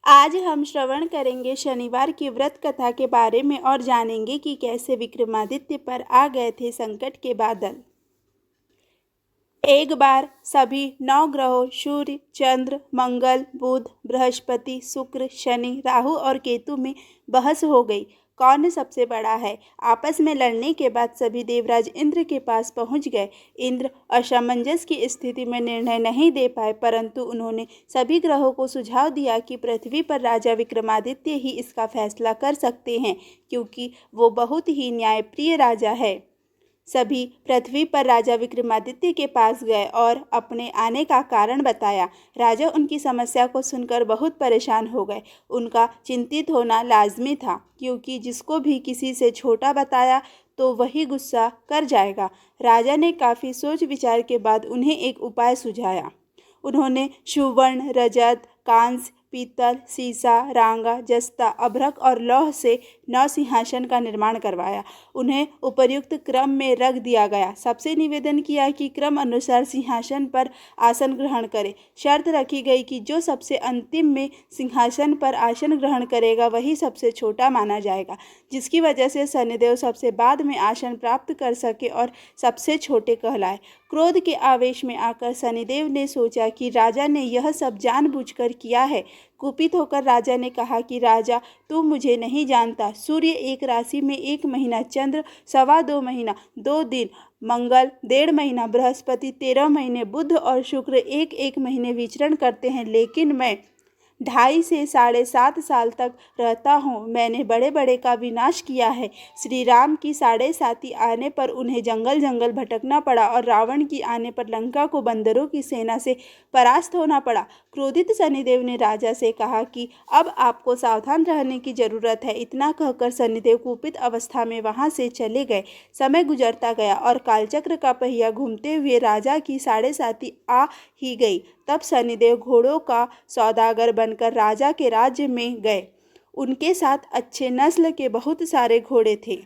आज हम श्रवण करेंगे शनिवार की व्रत कथा के बारे में और जानेंगे कि कैसे विक्रमादित्य पर आ गए थे संकट के बादल। एक बार सभी 9 ग्रहों सूर्य, चंद्र, मंगल, बुध, बृहस्पति, शुक्र, शनि, राहु और केतु में बहस हो गई। कौन सबसे बड़ा है। आपस में लड़ने के बाद सभी देवराज इंद्र के पास पहुंच गए। इंद्र असमंजस की स्थिति में निर्णय नहीं दे पाए, परंतु उन्होंने सभी ग्रहों को सुझाव दिया कि पृथ्वी पर राजा विक्रमादित्य ही इसका फैसला कर सकते हैं, क्योंकि वो बहुत ही न्यायप्रिय राजा है। सभी पृथ्वी पर राजा विक्रमादित्य के पास गए और अपने आने का कारण बताया। राजा उनकी समस्या को सुनकर बहुत परेशान हो गए। उनका चिंतित होना लाजमी था, क्योंकि जिसको भी किसी से छोटा बताया तो वही गुस्सा कर जाएगा। राजा ने काफ़ी सोच विचार के बाद उन्हें एक उपाय सुझाया। उन्होंने सुवर्ण, रजत, कांस्य, पीतल, सीसा, रांगा, जस्ता, अभ्रक और लौह से 9 सिंहासन का निर्माण करवाया। उन्हें उपर्युक्त क्रम में रख दिया गया। सबसे निवेदन किया कि क्रम अनुसार सिंहासन पर आसन ग्रहण करे। शर्त रखी गई कि जो सबसे अंतिम में सिंहासन पर आसन ग्रहण करेगा वही सबसे छोटा माना जाएगा, जिसकी वजह से शनिदेव सबसे बाद में आसन प्राप्त कर सके और सबसे छोटे कहलाए। क्रोध के आवेश में आकर शनिदेव ने सोचा कि राजा ने यह सब जानबूझकर किया है। कुपित होकर राजा ने कहा कि राजा, तू मुझे नहीं जानता। सूर्य एक राशि में 1 महीना, चंद्र 2.25 महीना 2 दिन, मंगल 1.5 महीना, बृहस्पति 13 महीने, बुध और शुक्र 1-1 महीने विचरण करते हैं, लेकिन मैं 2.5 से 7.5 साल तक रहता हूँ। मैंने बड़े बड़े का विनाश किया है। श्री राम की 7.5 आने पर उन्हें जंगल जंगल भटकना पड़ा और रावण की आने पर लंका को बंदरों की सेना से परास्त होना पड़ा। क्रोधित शनिदेव ने राजा से कहा कि अब आपको सावधान रहने की जरूरत है। इतना कहकर शनिदेव कुपित अवस्था में वहां से चले गए। समय गुजरता गया और कालचक्र का पहिया घूमते हुए राजा की 7.5 आ ही गई। तब शनिदेव घोड़ों का सौदागर बनकर राजा के राज्य में गए। उनके साथ अच्छे नस्ल के बहुत सारे घोड़े थे।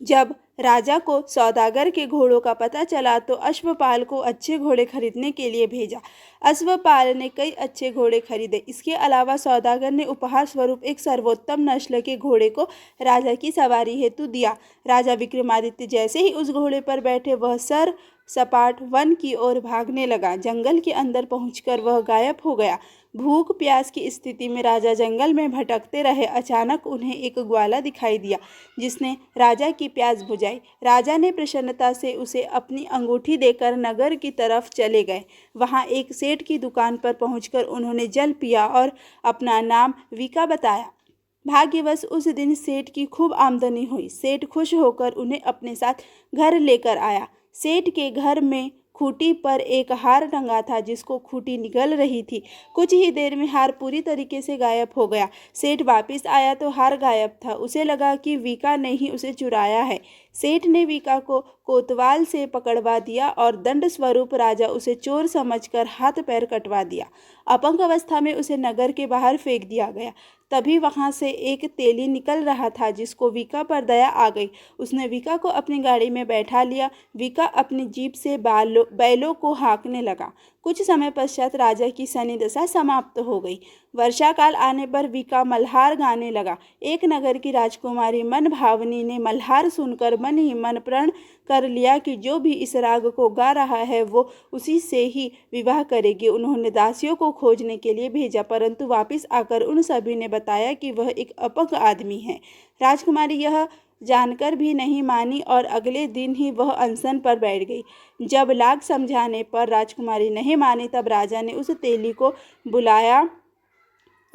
जब राजा को सौदागर के घोड़ों का पता चला तो अश्वपाल को अच्छे घोड़े खरीदने के लिए भेजा। अश्वपाल ने कई अच्छे घोड़े खरीदे। इसके अलावा सौदागर ने उपहार स्वरूप एक सर्वोत्तम नस्ल के घोड़े को राजा की सवारी हेतु दिया। राजा विक्रमादित्य जैसे ही उस घोड़े पर बैठे, वह सर सपाट वन की ओर भागने लगा। जंगल के अंदर पहुंचकर वह गायब हो गया। भूख प्यास की स्थिति में राजा जंगल में भटकते रहे। अचानक उन्हें एक ग्वाला दिखाई दिया, जिसने राजा की प्यास बुझाई। राजा ने प्रसन्नता से उसे अपनी अंगूठी देकर नगर की तरफ चले गए। वहां एक सेठ की दुकान पर पहुंचकर उन्होंने जल पिया और अपना नाम विका बताया। भाग्यवश उस दिन सेठ की खूब आमदनी हुई। सेठ खुश होकर उन्हें अपने साथ घर लेकर आया। सेठ के घर में खूंटी पर एक हार टंगा था, जिसको खूंटी निगल रही थी। कुछ ही देर में हार पूरी तरीके से गायब हो गया। सेठ वापस आया तो हार गायब था। उसे लगा कि विका ने ही उसे चुराया है। सेठ ने विका को कोतवाल से पकड़वा दिया और दंड स्वरूप राजा उसे चोर समझकर हाथ पैर कटवा दिया। अपंग अवस्था में उसे नगर के बाहर फेंक दिया गया। तभी वहां से एक तेली निकल रहा था, जिसको विका पर दया आ गई। उसने विका को अपनी गाड़ी में बैठा लिया। विका अपनी जीप से बैलों को हाँकने लगा। कुछ समय पश्चात राजा की शनि दशा समाप्त हो गई। वर्षा काल आने पर विका मल्हार गाने लगा। एक नगर की राजकुमारी मन भावनी ने मल्हार सुनकर मन ही मन प्रण कर लिया कि जो भी इस राग को गा रहा है वो उसी से ही विवाह करेगी। उन्होंने दासियों को खोजने के लिए भेजा, परंतु वापस आकर उन सभी ने बताया कि वह एक अपंग आदमी है। राजकुमारी यह जानकर भी नहीं मानी और अगले दिन ही वह अनशन पर बैठ गई। जब लाख समझाने पर राजकुमारी नहीं मानी, तब राजा ने उस तेली को बुलाया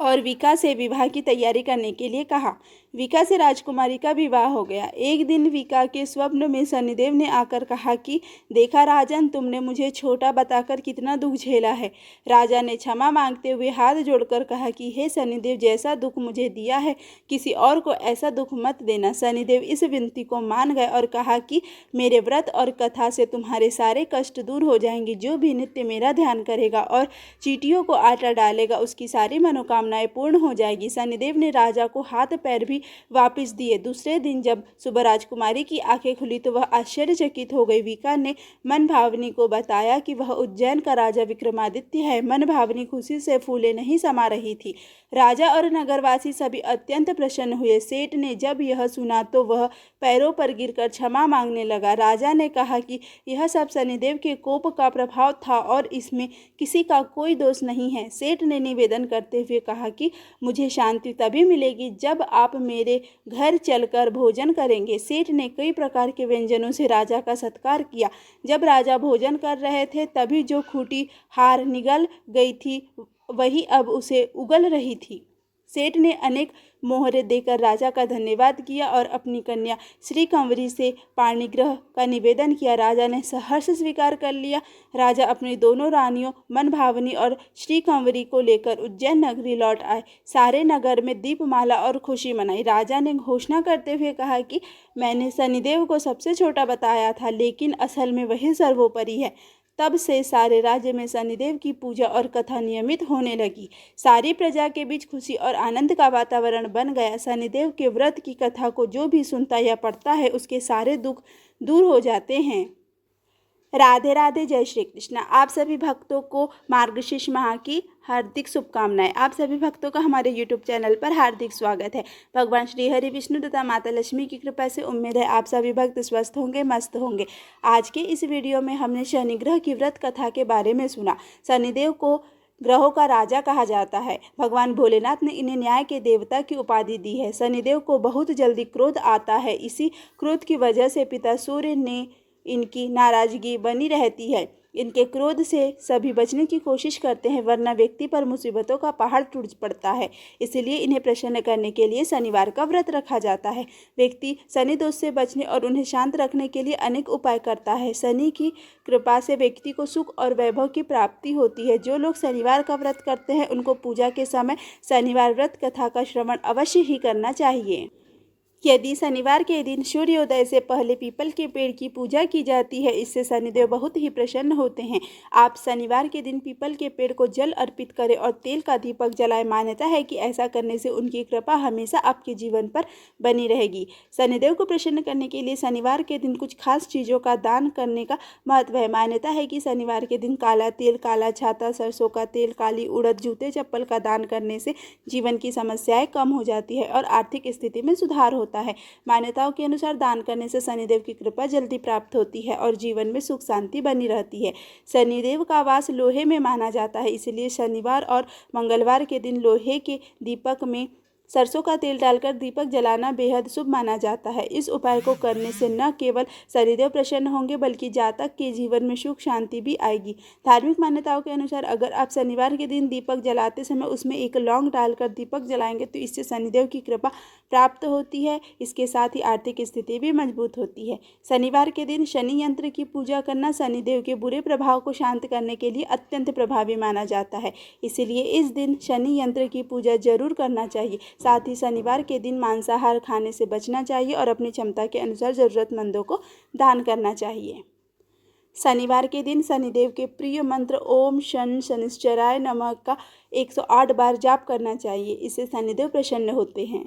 और विका से विवाह की तैयारी करने के लिए कहा। विका से राजकुमारी का विवाह हो गया। एक दिन विका के स्वप्न में शनिदेव ने आकर कहा कि देखा राजन, तुमने मुझे छोटा बताकर कितना दुख झेला है। राजा ने क्षमा मांगते हुए हाथ जोड़कर कहा कि हे शनिदेव, जैसा दुख मुझे दिया है किसी और को ऐसा दुख मत देना। शनिदेव इस विनती को मान गए और कहा कि मेरे व्रत और कथा से तुम्हारे सारे कष्ट दूर हो जाएंगे। जो भी नित्य मेरा ध्यान करेगा और चींटियों को आटा डालेगा, उसकी सारी मनोकामना कामनाएं पूर्ण हो जाएगी। शनिदेव ने राजा को हाथ पैर भी वापस दिए। दूसरे दिन जब सुबह राजकुमारी की आंखें खुली तो वह आश्चर्यचकित हो गई। विका ने मनभावनी को बताया कि वह उज्जैन का राजा विक्रमादित्य है। मनभावनी खुशी से फूले नहीं समा रही थी। राजा और नगरवासी सभी अत्यंत प्रसन्न हुए। सेठ ने जब यह सुना तो वह पैरों पर गिरकर क्षमा मांगने लगा। राजा ने कहा कि यह सब शनिदेव के कोप का प्रभाव था और इसमें किसी का कोई दोष नहीं है। सेठ ने निवेदन करते हुए कहा कि मुझे शांति तभी मिलेगी जब आप मेरे घर चलकर भोजन करेंगे। सेठ ने कई प्रकार के व्यंजनों से राजा का सत्कार किया। जब राजा भोजन कर रहे थे तभी जो खूंटी हार निगल गई थी वही अब उसे उगल रही थी। सेठ ने अनेक मोहरे देकर राजा का धन्यवाद किया और अपनी कन्या श्री कंवरी से पाणिग्रह का निवेदन किया। राजा ने सहर्ष स्वीकार कर लिया। राजा अपनी दोनों रानियों मनभावनी और श्री कंवरी को लेकर उज्जैन नगरी लौट आए। सारे नगर में दीपमाला और खुशी मनाई। राजा ने घोषणा करते हुए कहा कि मैंने शनिदेव को सबसे छोटा बताया था, लेकिन असल में वही सर्वोपरि है। तब से सारे राज्य में शनिदेव की पूजा और कथा नियमित होने लगी। सारी प्रजा के बीच खुशी और आनंद का वातावरण बन गया। शनिदेव के व्रत की कथा को जो भी सुनता या पढ़ता है उसके सारे दुख दूर हो जाते हैं। राधे राधे, जय श्री कृष्ण। आप सभी भक्तों को मार्गशीर्ष माह की हार्दिक शुभकामनाएं। आप सभी भक्तों का हमारे YouTube चैनल पर हार्दिक स्वागत है। भगवान श्री हरि विष्णु तथा माता लक्ष्मी की कृपा से उम्मीद है आप सभी भक्त स्वस्थ होंगे, मस्त होंगे। आज के इस वीडियो में हमने शनि ग्रह की व्रत कथा के बारे में सुना। शनिदेव को ग्रहों का राजा कहा जाता है। भगवान भोलेनाथ ने इन्हें न्याय के देवता की उपाधि दी है। शनिदेव को बहुत जल्दी क्रोध आता है। इसी क्रोध की वजह से पिता सूर्य ने इनकी नाराजगी बनी रहती है। इनके क्रोध से सभी बचने की कोशिश करते हैं, वरना व्यक्ति पर मुसीबतों का पहाड़ टूट पड़ता है। इसलिए इन्हें प्रसन्न करने के लिए शनिवार का व्रत रखा जाता है। व्यक्ति शनि दोष से बचने और उन्हें शांत रखने के लिए अनेक उपाय करता है। शनि की कृपा से व्यक्ति को सुख और वैभव की प्राप्ति होती है। जो लोग शनिवार का व्रत करते हैं उनको पूजा के समय शनिवार व्रत कथा का श्रवण अवश्य ही करना चाहिए। यदि शनिवार के दिन सूर्योदय से पहले पीपल के पेड़ की पूजा की जाती है, इससे शनिदेव बहुत ही प्रसन्न होते हैं। आप शनिवार के दिन पीपल के पेड़ को जल अर्पित करें और तेल का दीपक जलाएं। मान्यता है कि ऐसा करने से उनकी कृपा हमेशा आपके जीवन पर बनी रहेगी। शनिदेव को प्रसन्न करने के लिए शनिवार के दिन कुछ खास चीज़ों का दान करने का महत्व है। मान्यता है कि शनिवार के दिन काला तेल, काला छाता, सरसों का तेल, काली उड़द, जूते चप्पल का दान करने से जीवन की समस्याएं कम हो जाती है और आर्थिक स्थिति में सुधार होता है। मान्यताओं के अनुसार दान करने से शनिदेव की कृपा जल्दी प्राप्त होती है और जीवन में सुख शांति बनी रहती है। शनिदेव का वास लोहे में माना जाता है, इसलिए शनिवार और मंगलवार के दिन लोहे के दीपक में सरसों का तेल डालकर दीपक जलाना बेहद शुभ माना जाता है। इस उपाय को करने से न केवल शनिदेव प्रसन्न होंगे बल्कि जातक के जीवन में सुख शांति भी आएगी। धार्मिक मान्यताओं के अनुसार अगर आप शनिवार के दिन दीपक जलाते समय उसमें एक लौंग डालकर दीपक जलाएंगे तो इससे शनिदेव की कृपा प्राप्त होती है। इसके साथ ही आर्थिक स्थिति भी मजबूत होती है। शनिवार के दिन शनि यंत्र की पूजा करना शनिदेव के बुरे प्रभाव को शांत करने के लिए अत्यंत प्रभावी माना जाता है। इसीलिए इस दिन शनि यंत्र की पूजा जरूर करना चाहिए। साथ ही शनिवार के दिन मांसाहार खाने से बचना चाहिए और अपनी क्षमता के अनुसार ज़रूरतमंदों को दान करना चाहिए। शनिवार के दिन शनिदेव के प्रिय मंत्र ओम शन शनिश्चराय नमः का 108 बार जाप करना चाहिए। इससे शनिदेव प्रसन्न होते हैं।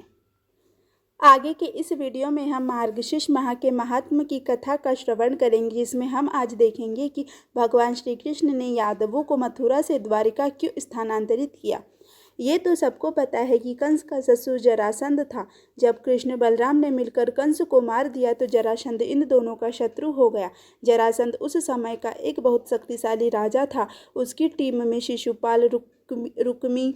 आगे के इस वीडियो में हम मार्गशीर्ष माह के महात्म की कथा का श्रवण करेंगे, जिसमें हम आज देखेंगे कि भगवान श्री कृष्ण ने यादवों को मथुरा से द्वारिका क्यों स्थानांतरित किया। ये तो सबको पता है कि कंस का ससुर जरासंध था। जब कृष्ण बलराम ने मिलकर कंस को मार दिया तो जरासंध इन दोनों का शत्रु हो गया। जरासंध उस समय का एक बहुत शक्तिशाली राजा था। उसकी टीम में शिशुपाल, रुक्मी,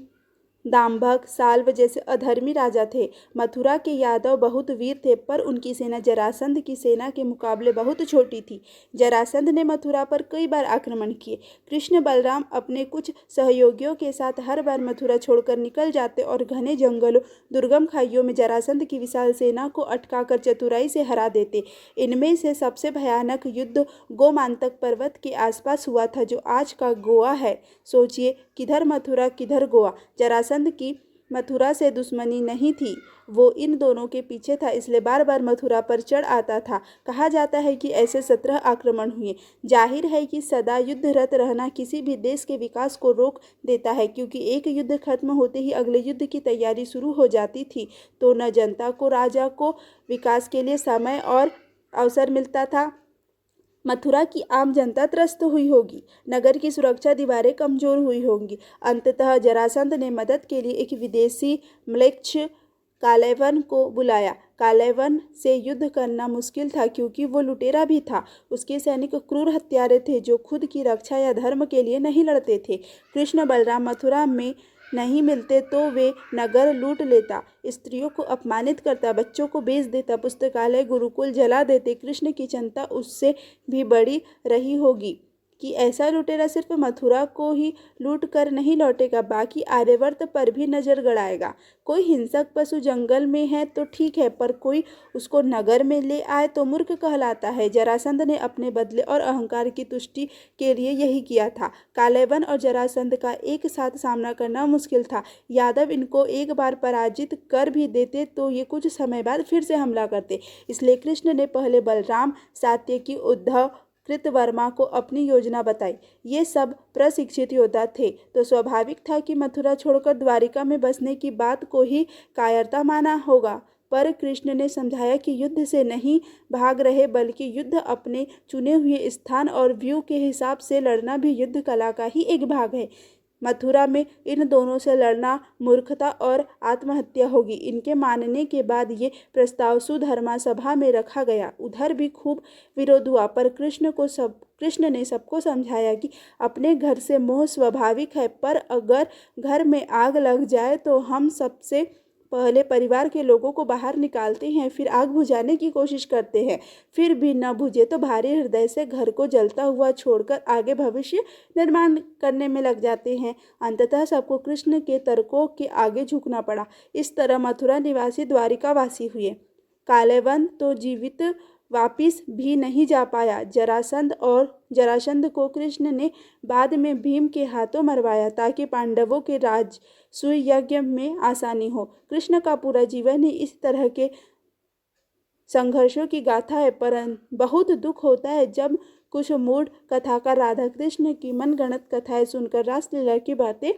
दाम्भक, साल्व जैसे अधर्मी राजा थे। मथुरा के यादव बहुत वीर थे, पर उनकी सेना जरासंध की सेना के मुकाबले बहुत छोटी थी। जरासंध ने मथुरा पर कई बार आक्रमण किए। कृष्ण बलराम अपने कुछ सहयोगियों के साथ हर बार मथुरा छोड़कर निकल जाते और घने जंगलों, दुर्गम खाइयों में जरासंध की विशाल सेना को अटकाकर चतुराई से हरा देते। इनमें से सबसे भयानक युद्ध गोमांतक पर्वत के आसपास हुआ था, जो आज का गोवा है। सोचिए, किधर मथुरा किधर गोवा। जरासंध की मथुरा से दुश्मनी नहीं थी, वो इन दोनों के पीछे था, इसलिए बार बार मथुरा पर चढ़ आता था। कहा जाता है कि ऐसे 17 आक्रमण हुए। जाहिर है कि सदा युद्धरत रहना किसी भी देश के विकास को रोक देता है, क्योंकि एक युद्ध खत्म होते ही अगले युद्ध की तैयारी शुरू हो जाती थी, तो न जनता को राजा को विकास के लिए समय और अवसर मिलता था। मथुरा की आम जनता त्रस्त हुई होगी, नगर की सुरक्षा दीवारें कमजोर हुई होंगी। अंततः जरासंध ने मदद के लिए एक विदेशी म्लेच्छ कालैवन को बुलाया। कालैवन से युद्ध करना मुश्किल था, क्योंकि वो लुटेरा भी था। उसके सैनिक क्रूर हत्यारे थे, जो खुद की रक्षा या धर्म के लिए नहीं लड़ते थे। कृष्ण बलराम मथुरा में नहीं मिलते तो वे नगर लूट लेता, स्त्रियों को अपमानित करता, बच्चों को बेच देता, पुस्तकालय गुरुकुल जला देते। कृष्ण की चिंता उससे भी बड़ी रही होगी कि ऐसा लुटेरा सिर्फ मथुरा को ही लूट कर नहीं लौटेगा, बाकी आर्यवर्त पर भी नजर गड़ाएगा। कोई हिंसक पशु जंगल में है तो ठीक है, पर कोई उसको नगर में ले आए तो मूर्ख कहलाता है। जरासंध ने अपने बदले और अहंकार की तुष्टि के लिए यही किया था। कालैवन और जरासंध का एक साथ सामना करना मुश्किल था। यादव इनको एक बार पराजित कर भी देते तो ये कुछ समय बाद फिर से हमला करते, इसलिए कृष्ण ने पहले बलराम, सात्यकी, उद्धव, कृतवर्मा को अपनी योजना बताई। ये सब प्रशिक्षित योद्धा थे, तो स्वाभाविक था कि मथुरा छोड़कर द्वारिका में बसने की बात को ही कायरता माना होगा। पर कृष्ण ने समझाया कि युद्ध से नहीं भाग रहे, बल्कि युद्ध अपने चुने हुए स्थान और व्यू के हिसाब से लड़ना भी युद्ध कला का ही एक भाग है। मथुरा में इन दोनों से लड़ना मूर्खता और आत्महत्या होगी। इनके मानने के बाद ये प्रस्ताव सुधर्मा सभा में रखा गया। उधर भी खूब विरोध हुआ, पर कृष्ण ने सबको समझाया कि अपने घर से मोह स्वाभाविक है, पर अगर घर में आग लग जाए तो हम सबसे पहले परिवार के लोगों को बाहर निकालते हैं, फिर आग बुझाने की कोशिश करते हैं, फिर भी न बुझे तो भारी हृदय से घर को जलता हुआ छोड़कर आगे भविष्य निर्माण करने में लग जाते हैं। अंततः सबको कृष्ण के तर्कों के आगे झुकना पड़ा। इस तरह मथुरा निवासी द्वारिकावासी हुए। कालैवन तो जीवित वापिस भी नहीं जा पाया। जरासंध को कृष्ण ने बाद में भीम के हाथों मरवाया, ताकि पांडवों के राजसूय यज्ञ में आसानी हो। कृष्ण का पूरा जीवन ही इस तरह के संघर्षों की गाथा है, पर बहुत दुख होता है जब कुछ मूढ़ कथाकार राधा कृष्ण की मनगढ़ंत कथाएं सुनकर रासलीला की बातें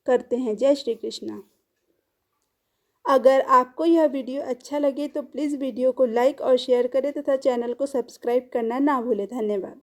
करते हैं। जय श्री कृष्ण। अगर आपको यह वीडियो अच्छा लगे तो प्लीज़ वीडियो को लाइक और शेयर करें तथा चैनल को सब्सक्राइब करना ना भूलें। धन्यवाद।